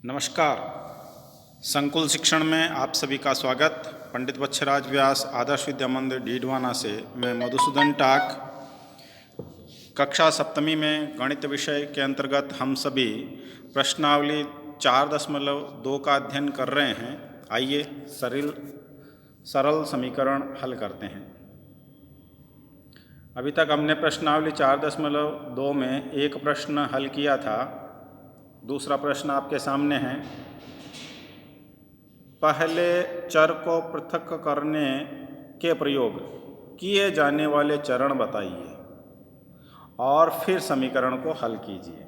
नमस्कार। संकुल शिक्षण में आप सभी का स्वागत। पंडित बच्छराज व्यास आदर्श विद्या मंदिर डीडवाना से मैं मधुसूदन टाक कक्षा सप्तमी में गणित विषय के अंतर्गत हम सभी प्रश्नावली 4.2 का अध्ययन कर रहे हैं। आइए सरल समीकरण हल करते हैं। अभी तक हमने प्रश्नावली 4.2 में एक प्रश्न हल किया था। दूसरा प्रश्न आपके सामने है। पहले चर को पृथक करने के प्रयोग किए जाने वाले चरण बताइए और फिर समीकरण को हल कीजिए।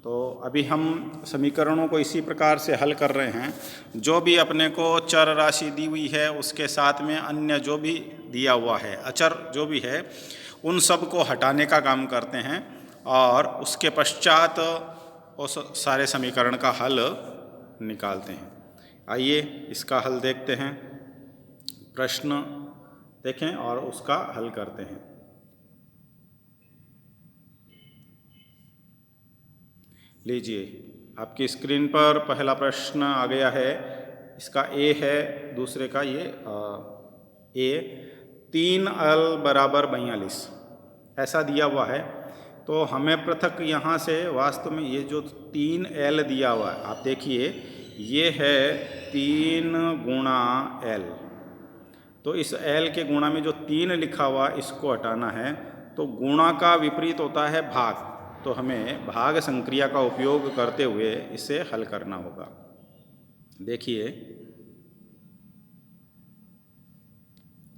तो अभी हम समीकरणों को इसी प्रकार से हल कर रहे हैं। जो भी अपने को चर राशि दी हुई है उसके साथ में अन्य जो भी दिया हुआ है अचर जो भी है उन सब को हटाने का काम करते हैं और उसके पश्चात उस सारे समीकरण का हल निकालते हैं। आइए इसका हल देखते हैं। प्रश्न देखें और उसका हल करते हैं। लीजिए, आपकी स्क्रीन पर पहला प्रश्न आ गया है। इसका ए है, दूसरे का ये ए 3l बराबर 42 ऐसा दिया हुआ है। तो हमें पृथक यहाँ से वास्तव में ये जो 3l दिया हुआ है, आप देखिए ये है 3 गुणा l। तो इस l के गुणा में जो 3 लिखा हुआ इसको हटाना है। तो गुणा का विपरीत होता है भाग, तो हमें भाग संक्रिया का उपयोग करते हुए इसे हल करना होगा। देखिए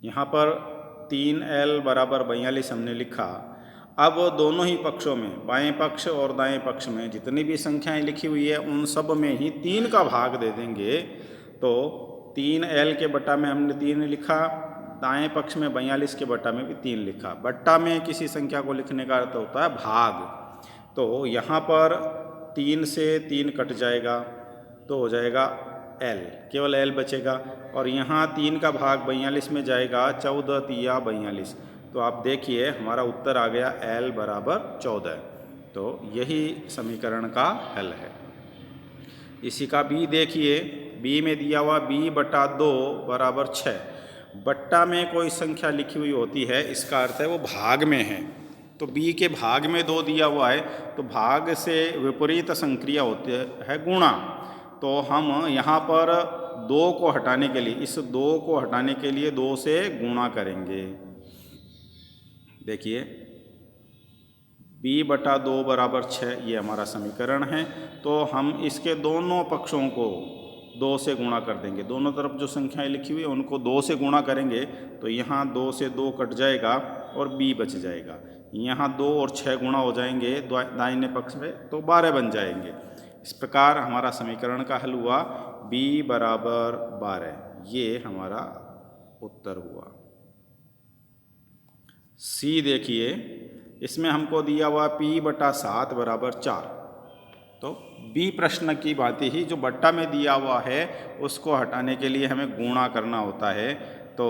यहाँ पर 3l बराबर 42 हमने लिखा। अब दोनों ही पक्षों में, बाएं पक्ष और दाएं पक्ष में जितनी भी संख्याएं लिखी हुई है उन सब में ही 3 का भाग दे देंगे। तो 3l के बट्टा में हमने 3 लिखा, दाएं पक्ष में 42 के बट्टा में भी 3 लिखा। बट्टा में किसी संख्या को लिखने का अर्थ होता है भाग। तो यहाँ पर 3 से 3 कट जाएगा तो हो जाएगा l, केवल l बचेगा। और यहाँ 3 का भाग 42 में जाएगा, 14 तिया 42। तो आप देखिए हमारा उत्तर आ गया l बराबर 14। तो यही समीकरण का हल है। इसी का b देखिए, b में दिया हुआ b/2 बराबर 6। बट्टा में कोई संख्या लिखी हुई होती है इसका अर्थ है वो भाग में है। तो b के भाग में 2 दिया हुआ है तो भाग से विपरीत संक्रिया होती है गुणा। तो हम यहाँ पर 2 को हटाने के लिए, इस 2 को हटाने के लिए 2 से गुणा करेंगे। देखिए b/2 बराबर 6 ये हमारा समीकरण है। तो हम इसके दोनों पक्षों को 2 से गुणा कर देंगे। दोनों तरफ जो संख्याएं लिखी हुई है उनको 2 से गुणा करेंगे तो यहाँ 2 से 2 कट जाएगा और b बच जाएगा। यहाँ 2 और 6 गुणा हो जाएंगे दाहिने पक्ष में तो 12 बन जाएंगे। इस प्रकार हमारा समीकरण का हल हुआ b बराबर 12। ये हमारा उत्तर हुआ। c देखिए, इसमें हमको दिया हुआ p/7 बराबर 4। तो b प्रश्न की भांति ही जो बट्टा में दिया हुआ है उसको हटाने के लिए हमें गुणा करना होता है। तो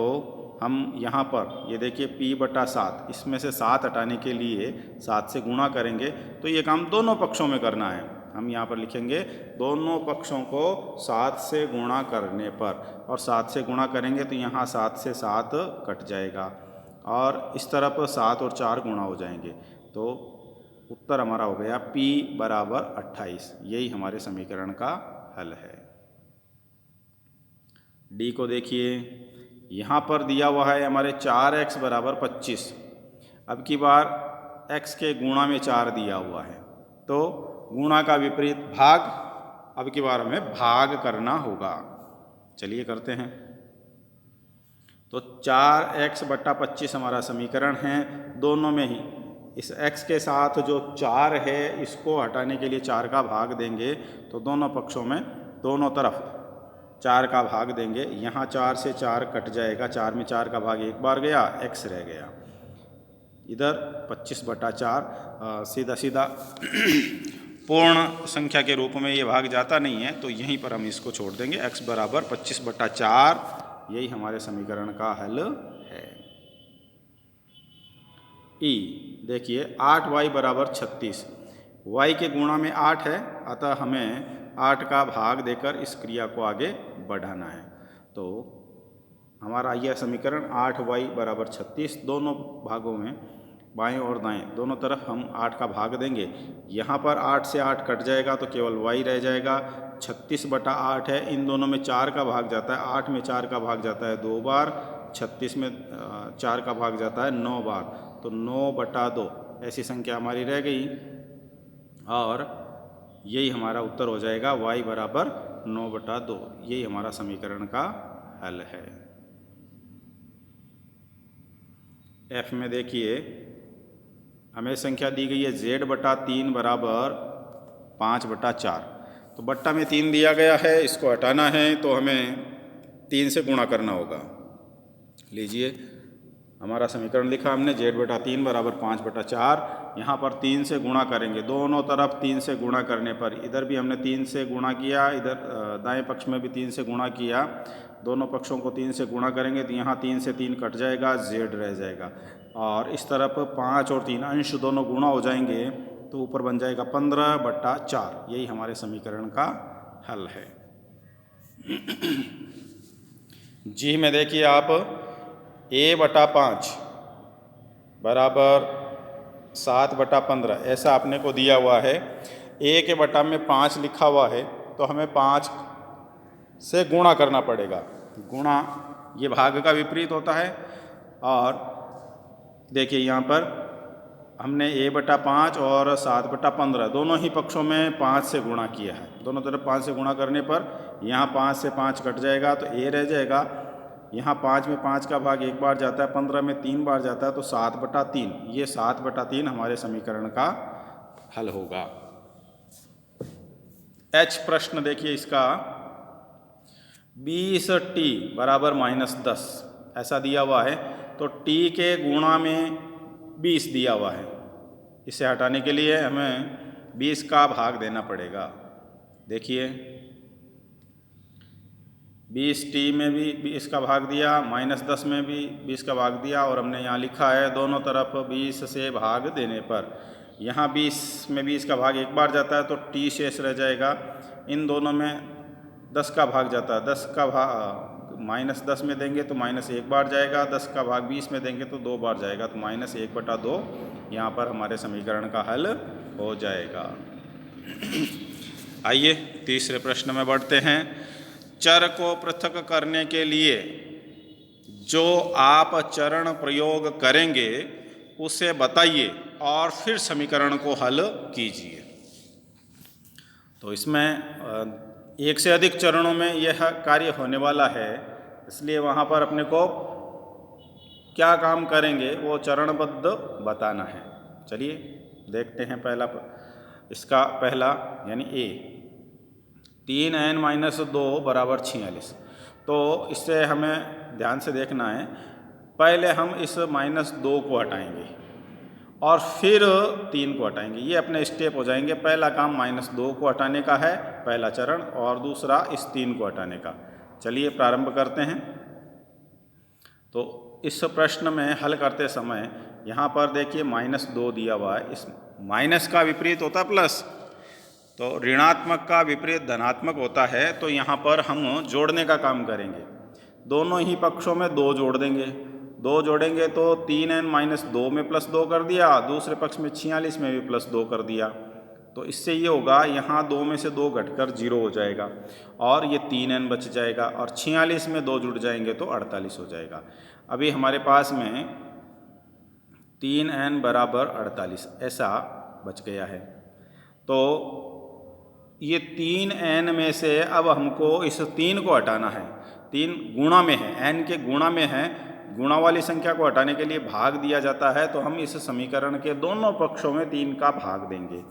हम यहाँ पर ये देखिए p/7, इसमें से 7 हटाने के लिए 7 से गुणा करेंगे। तो ये काम दोनों पक्षों में करना है। हम यहाँ पर लिखेंगे दोनों पक्षों को 7 से गुणा करने पर, और 7 से गुणा करेंगे तो यहाँ 7 से 7 कट जाएगा और इस तरफ 7 और 4 गुणा हो जाएंगे। तो उत्तर हमारा हो गया p बराबर 28। यही हमारे समीकरण का हल है। डी को देखिए, यहाँ पर दिया हुआ है हमारे 4x बराबर 25। अब की बार x के गुणा में 4 दिया हुआ है तो गुणा का विपरीत भाग, अब की बार हमें भाग करना होगा। चलिए करते हैं। तो 4x/25 हमारा समीकरण है। दोनों में ही इस x के साथ जो 4 है इसको हटाने के लिए 4 का भाग देंगे। तो दोनों पक्षों में दोनों तरफ 4 का भाग देंगे। यहाँ 4 से 4 कट जाएगा, 4 में 4 का भाग एक बार गया, x रह गया। इधर 25/4 सीधा सीधा पूर्ण संख्या के रूप में ये भाग जाता नहीं है तो यहीं पर हम इसको छोड़ देंगे। x बराबर 25/4 यही हमारे समीकरण का हल है। ई देखिए 8y बराबर 36। y के गुणा में 8 है, अतः हमें 8 का भाग देकर इस क्रिया को आगे बढ़ाना है। तो हमारा यह समीकरण 8y बराबर 36, दोनों भागों में बाएं और दाएं दोनों तरफ हम 8 का भाग देंगे। यहाँ पर 8 से 8 कट जाएगा तो केवल y रह जाएगा। 36/8 है, इन दोनों में 4 का भाग जाता है, 8 में 4 का भाग जाता है 2 बार, 36 में 4 का भाग जाता है 9 बार, तो 9/2 ऐसी संख्या हमारी रह गई और यही हमारा उत्तर हो जाएगा y बराबर 9/2। यही हमारा समीकरण का हल है। f में देखिए हमें संख्या दी गई है z/3 बराबर 5/4। तो बट्टा में 3 दिया गया है, इसको हटाना है तो हमें 3 से गुणा करना होगा। लीजिए हमारा समीकरण लिखा हमने z/3 बराबर 5/4। यहाँ पर 3 से गुणा करेंगे, दोनों तरफ 3 से गुणा करने पर इधर भी हमने 3 से गुणा किया, इधर दाएं पक्ष में भी 3 से गुणा किया, दोनों पक्षों को 3 से गुणा करेंगे तो यहाँ 3 से 3 कट जाएगा, z रह जाएगा और इस तरफ 5 और 3 अंश दोनों गुणा हो जाएंगे तो ऊपर बन जाएगा 15/4। यही हमारे समीकरण का हल है। जी में देखिए आप a/5 बराबर 7/15 ऐसा अपने को दिया हुआ है। a के बटा में 5 लिखा हुआ है तो हमें 5 से गुणा करना पड़ेगा। गुणा ये भाग का विपरीत होता है और देखिए यहाँ पर हमने a/5 और 7/15 दोनों ही पक्षों में 5 से गुणा किया है। दोनों तरफ 5 से गुणा करने पर यहाँ 5 से 5 कट जाएगा तो a रह जाएगा। यहाँ 5 में 5 का भाग एक बार जाता है, 15 में 3 बार जाता है तो 7/3। ये 7/3 हमारे समीकरण का हल होगा। h प्रश्न देखिए इसका 20t बराबर -10 ऐसा दिया हुआ है तो t के गुणा में 20 दिया हुआ है। इसे हटाने के लिए हमें 20 का भाग देना पड़ेगा। देखिए 20t में भी 20 का भाग दिया, -10 में भी 20 का भाग दिया और हमने यहाँ लिखा है दोनों तरफ 20 से भाग देने पर यहाँ 20 में 20 का भाग एक बार जाता है तो t शेष रह जाएगा। इन दोनों में 10 का भाग जाता है, 10 का भाग -10 में देंगे तो -1 बार जाएगा, 10 का भाग 20 में देंगे तो 2 बार जाएगा, तो -1/2 यहाँ पर हमारे समीकरण का हल हो जाएगा। आइए तीसरे प्रश्न में बढ़ते हैं। चर को पृथक करने के लिए जो आप चरण प्रयोग करेंगे उसे बताइए और फिर समीकरण को हल कीजिए। तो इसमें एक से अधिक चरणों में यह कार्य होने वाला है, इसलिए वहाँ पर अपने को क्या काम करेंगे वो चरणबद्ध बताना है। चलिए देखते हैं इसका पहला यानी a 3n-2 बराबर 46। तो इससे हमें ध्यान से देखना है, पहले हम इस -2 को हटाएंगे और फिर 3 को हटाएंगे। ये अपने स्टेप हो जाएंगे। पहला काम -2 को हटाने का है, पहला चरण, और दूसरा इस 3 को हटाने का। चलिए प्रारंभ करते हैं। तो इस प्रश्न में हल करते समय यहाँ पर देखिए -2 दिया हुआ है। इस माइनस का विपरीत होता है प्लस, तो ऋणात्मक का विपरीत धनात्मक होता है। तो यहाँ पर हम जोड़ने का काम करेंगे, दोनों ही पक्षों में 2 जोड़ देंगे। 2 जोड़ेंगे तो 3n-2 में +2 कर दिया, दूसरे पक्ष में 46 में भी +2 कर दिया। तो इससे ये होगा यहाँ 2 में से 2 घटकर 0 हो जाएगा और ये 3n बच जाएगा और 46 में 2 जुड़ जाएंगे तो 48 हो जाएगा। अभी हमारे पास में 3n बराबर 48 ऐसा बच गया है। तो ये 3n में से अब हमको इस 3 को हटाना है। 3 गुणा में है, n के गुणा में है, गुणा वाली संख्या को हटाने के लिए भाग दिया जाता है। तो हम इस समीकरण के दोनों पक्षों में 3 का भाग देंगे।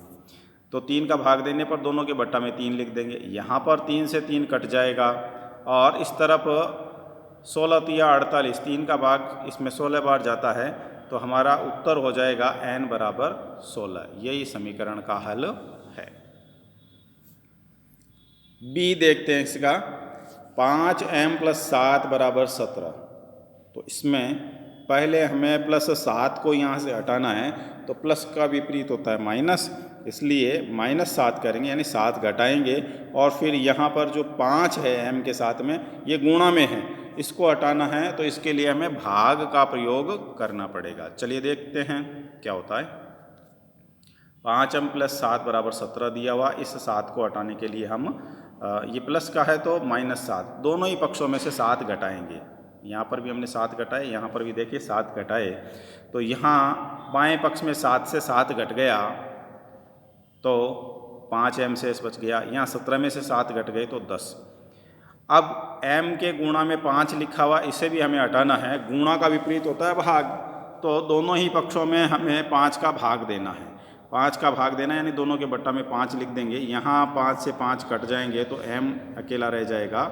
तो 3 का भाग देने पर दोनों के बट्टा में 3 लिख देंगे। यहाँ पर 3 से 3 कट जाएगा और इस तरफ 16×3 = 48, 3 का भाग इसमें 16 बार जाता है। तो हमारा उत्तर हो जाएगा n बराबर 16। यही समीकरण का हल है। b देखते हैं इसका 5m + 7 बराबर 17। तो इसमें पहले हमें +7 को यहाँ से हटाना है, तो प्लस का विपरीत होता है माइनस, इसलिए -7 करेंगे, यानी 7 घटाएंगे और फिर यहाँ पर जो 5 है m के साथ में, ये गुणा में है, इसको हटाना है तो इसके लिए हमें भाग का प्रयोग करना पड़ेगा। चलिए देखते हैं क्या होता है। 5m + 7 = 17 दिया हुआ। इस 7 को हटाने के लिए हम ये प्लस का है तो -7, दोनों ही पक्षों में से 7 घटाएंगे। यहाँ पर भी हमने 7 घटाए, यहाँ पर भी देखिए 7 घटाए, तो यहाँ बाएं पक्ष में 7 से 7 घट गया तो 5m शेष बच गया। यहाँ 17 में से 7 घट गए तो 10। अब m के गुणा में 5 लिखा हुआ, इसे भी हमें हटाना है। गुणा का विपरीत होता है भाग, तो दोनों ही पक्षों में हमें 5 का भाग देना है। 5 का भाग देना यानी दोनों के बट्टा में 5 लिख देंगे। यहाँ 5 से 5 कट जाएंगे तो m अकेला रह जाएगा।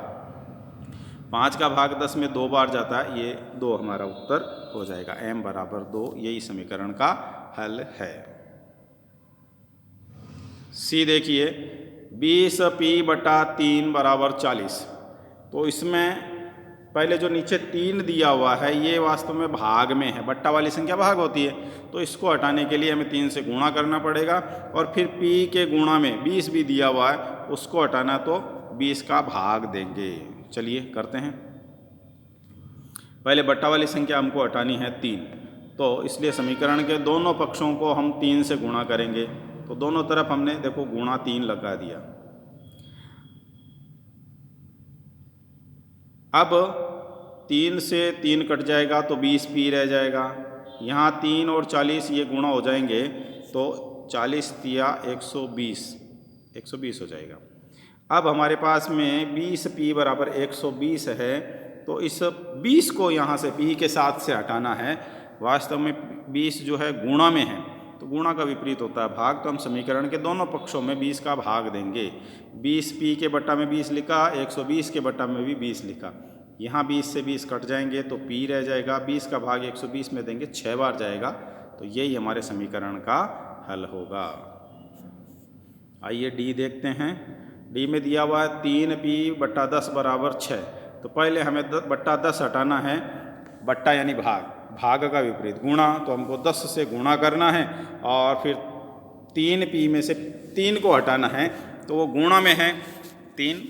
5 का भाग 10 में 2 बार जाता है, ये 2 हमारा उत्तर हो जाएगा। m = 2, यही समीकरण का हल है। सी देखिए, 20p/3 = 40। तो इसमें पहले जो नीचे 3 दिया हुआ है ये वास्तव में भाग में है, बट्टा वाली संख्या भाग होती है, तो इसको हटाने के लिए हमें 3 से गुणा करना पड़ेगा। और फिर p के गुणा में 20 भी दिया हुआ है, उसको हटाना तो 20 का भाग देंगे। चलिए करते हैं। पहले बट्टा वाली संख्या हमको हटानी है 3, तो इसलिए समीकरण के दोनों पक्षों को हम 3 से गुणा करेंगे। तो दोनों तरफ हमने देखो गुणा 3 लगा दिया। अब 3 से 3 कट जाएगा तो 20p रह जाएगा। यहाँ 3 और 40 ये गुणा हो जाएंगे तो 40 तिया 120 हो जाएगा। अब हमारे पास में 20p = 120 है, तो इस 20 को यहाँ से p के साथ से हटाना है। वास्तव में 20 जो है गुणा में है, तो गुणा का विपरीत होता है भाग, तो हम समीकरण के दोनों पक्षों में 20 का भाग देंगे। 20p के बट्टा में 20 लिखा, 120 के बट्टा में भी 20 लिखा। यहाँ 20 से 20 कट जाएंगे तो p रह जाएगा। 20 का भाग 120 में देंगे, 6 बार जाएगा, तो यही हमारे समीकरण का हल होगा। आइए डी देखते हैं। डी में दिया हुआ है 3p/10 = 6। तो पहले हमें बट्टा 10 हटाना है। बट्टा यानी भाग का विपरीत गुणा, तो हमको 10 से गुणा करना है और फिर 3p में से 3 को हटाना है, तो वो गुणा में है 3,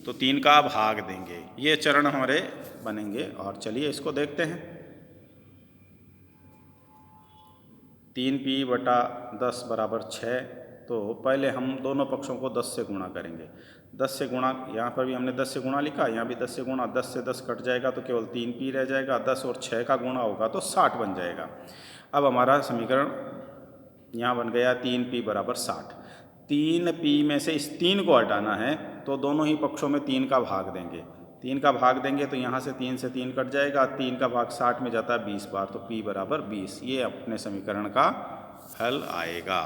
तो 3 का भाग देंगे। ये चरण हमारे बनेंगे। और चलिए इसको देखते हैं। 3p/10 = 6, तो पहले हम दोनों पक्षों को 10 से गुणा करेंगे। 10 से गुणा, यहाँ पर भी हमने 10 से गुणा लिखा, यहाँ भी 10 से गुणा। 10 से 10 कट जाएगा तो केवल 3p रह जाएगा। 10 और 6 का गुणा होगा तो 60 बन जाएगा। अब हमारा समीकरण यहाँ बन गया 3p = 60। 3p में से इस 3 को हटाना है, तो दोनों ही पक्षों में 3 का भाग देंगे। 3 का भाग देंगे तो यहाँ से 3 कट जाएगा। 3 का भाग 60 में जाता है 20 बार, तो p = 20। ये अपने समीकरण का हल आएगा।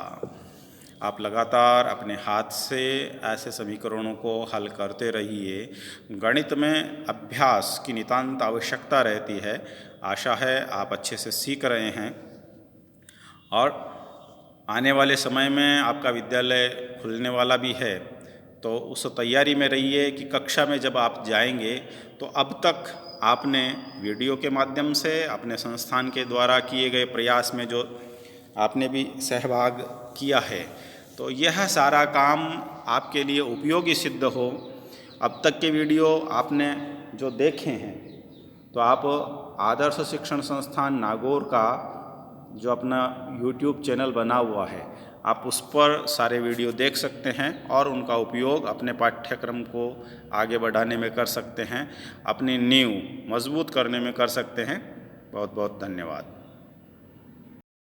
आप लगातार अपने हाथ से ऐसे समीकरणों को हल करते रहिए। गणित में अभ्यास की नितांत आवश्यकता रहती है। आशा है आप अच्छे से सीख रहे हैं और आने वाले समय में आपका विद्यालय खुलने वाला भी है, तो उस तैयारी में रहिए कि कक्षा में जब आप जाएंगे तो अब तक आपने वीडियो के माध्यम से अपने संस्थान के द्वारा किए गए प्रयास में जो आपने भी सहभाग किया है, तो यह सारा काम आपके लिए उपयोगी सिद्ध हो। अब तक के वीडियो आपने जो देखे हैं, तो आप आदर्श शिक्षण संस्थान नागौर का जो अपना YouTube चैनल बना हुआ है, आप उस पर सारे वीडियो देख सकते हैं और उनका उपयोग अपने पाठ्यक्रम को आगे बढ़ाने में कर सकते हैं, अपनी नींव मजबूत करने में कर सकते हैं। बहुत बहुत धन्यवाद।